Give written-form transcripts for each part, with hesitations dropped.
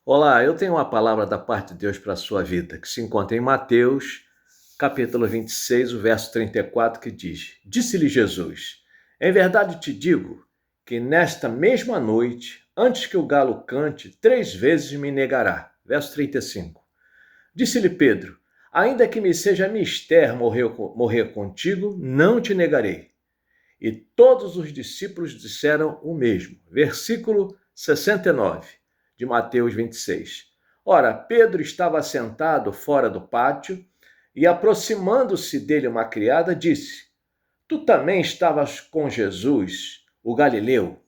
Olá, eu tenho uma palavra da parte de Deus para a sua vida, que se encontra em Mateus, capítulo 26, o verso 34, que diz: Disse-lhe Jesus: Em verdade te digo que nesta mesma noite, antes que o galo cante, 3 vezes me negará. Verso 35. Disse-lhe Pedro: Ainda que me seja mister morrer contigo, não te negarei. E todos os discípulos disseram o mesmo. Versículo 69 de Mateus 26. Ora, Pedro estava sentado fora do pátio e, aproximando-se dele uma criada, disse: Tu também estavas com Jesus, o Galileu?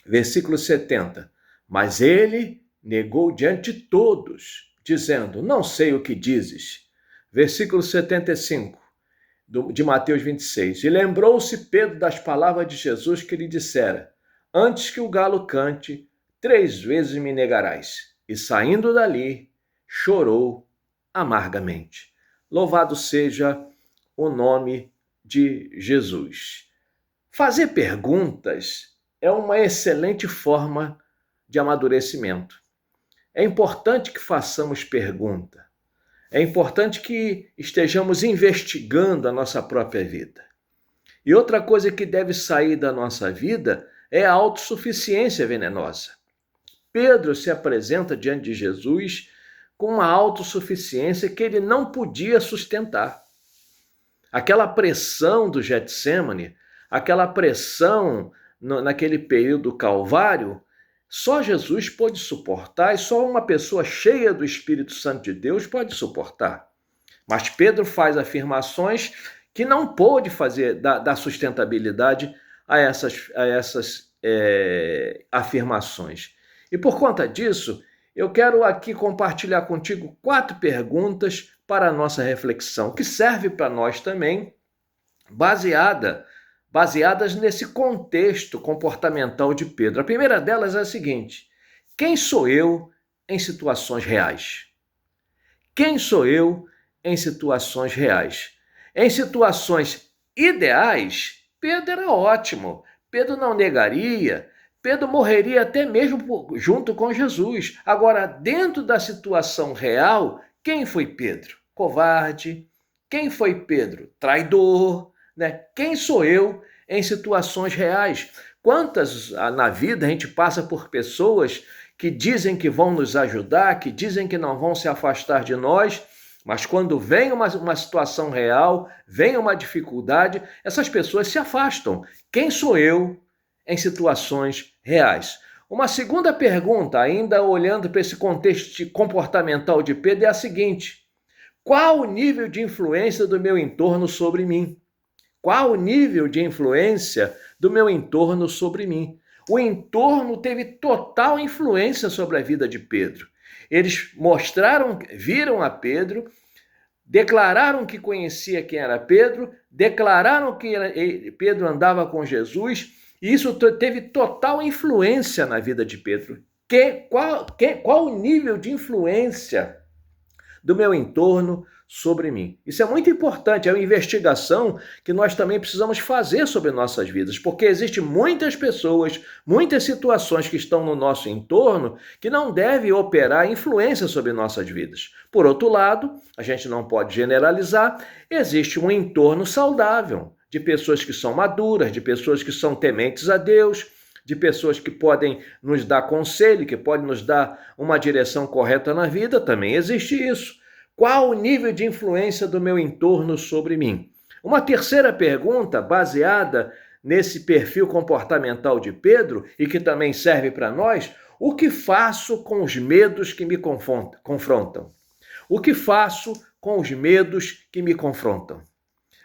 Versículo 70. Mas ele negou diante de todos, dizendo: Não sei o que dizes. Versículo 75. De Mateus 26. E lembrou-se Pedro das palavras de Jesus que lhe dissera: Antes que o galo cante, 3 vezes me negarás. E saindo dali, chorou amargamente. Louvado seja o nome de Jesus. Fazer perguntas é uma excelente forma de amadurecimento. É importante que façamos perguntas. É importante que estejamos investigando a nossa própria vida. E outra coisa que deve sair da nossa vida é a autossuficiência venenosa. Pedro se apresenta diante de Jesus com uma autossuficiência que ele não podia sustentar. Aquela pressão do Getsêmani, aquela pressão naquele período do Calvário, só Jesus pôde suportar e só uma pessoa cheia do Espírito Santo de Deus pode suportar. Mas Pedro faz afirmações que não pôde fazer, dar sustentabilidade a essas afirmações. E por conta disso, eu quero aqui compartilhar contigo 4 perguntas para a nossa reflexão, que serve para nós também, baseadas nesse contexto comportamental de Pedro. A primeira delas é a seguinte: quem sou eu em situações reais? Quem sou eu em situações reais? Em situações ideais, Pedro era ótimo. Pedro não negaria, Pedro morreria até mesmo junto com Jesus. Agora, dentro da situação real, quem foi Pedro? Covarde. Quem foi Pedro? Traidor. Né? Quem sou eu em situações reais? Quantas na vida a gente passa por pessoas que dizem que vão nos ajudar, que dizem que não vão se afastar de nós, mas quando vem uma situação real, vem uma dificuldade, essas pessoas se afastam. Quem sou eu em situações reais? Uma segunda pergunta, ainda olhando para esse contexto comportamental de Pedro, é a seguinte: qual o nível de influência do meu entorno sobre mim? Qual o nível de influência do meu entorno sobre mim? O entorno teve total influência sobre a vida de Pedro. Eles viram a Pedro, declararam que conhecia quem era Pedro, declararam que Pedro andava com Jesus, e isso teve total influência na vida de Pedro. Qual o nível de influência do meu entorno sobre mim? Isso é muito importante, é uma investigação que nós também precisamos fazer sobre nossas vidas, porque existem muitas pessoas, muitas situações que estão no nosso entorno que não devem operar influência sobre nossas vidas. Por outro lado, a gente não pode generalizar, existe um entorno saudável de pessoas que são maduras, de pessoas que são tementes a Deus, de pessoas que podem nos dar conselho, que podem nos dar uma direção correta na vida, também existe isso. Qual o nível de influência do meu entorno sobre mim? Uma terceira pergunta, baseada nesse perfil comportamental de Pedro, e que também serve para nós: o que faço com os medos que me confrontam? O que faço com os medos que me confrontam?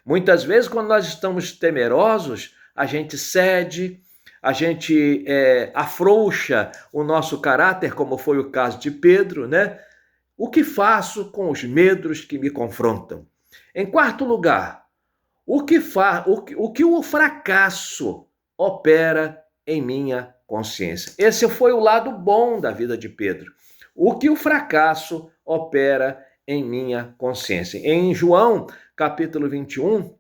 Muitas vezes, quando nós estamos temerosos, a gente cede, a gente afrouxa o nosso caráter, como foi o caso de Pedro, né? O que faço com os medos que me confrontam? Em quarto lugar, o que o fracasso opera em minha consciência? Esse foi o lado bom da vida de Pedro. O que o fracasso opera em minha consciência? Em João, capítulo 21,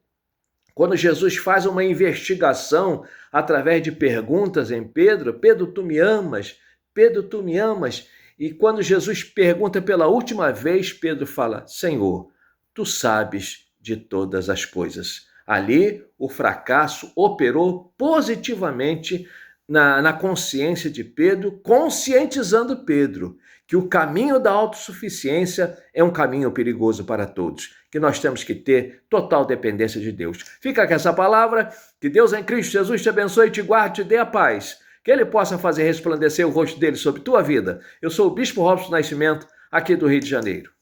quando Jesus faz uma investigação através de perguntas em Pedro: Pedro, tu me amas? Pedro, tu me amas? E quando Jesus pergunta pela última vez, Pedro fala, Senhor, tu sabes de todas as coisas. Ali, o fracasso operou positivamente na consciência de Pedro, conscientizando Pedro que o caminho da autossuficiência é um caminho perigoso para todos, que nós temos que ter total dependência de Deus. Fica com essa palavra, que Deus em Cristo Jesus te abençoe, te guarde, te dê a paz, que Ele possa fazer resplandecer o rosto dele sobre tua vida. Eu sou o Bispo Robson Nascimento, aqui do Rio de Janeiro.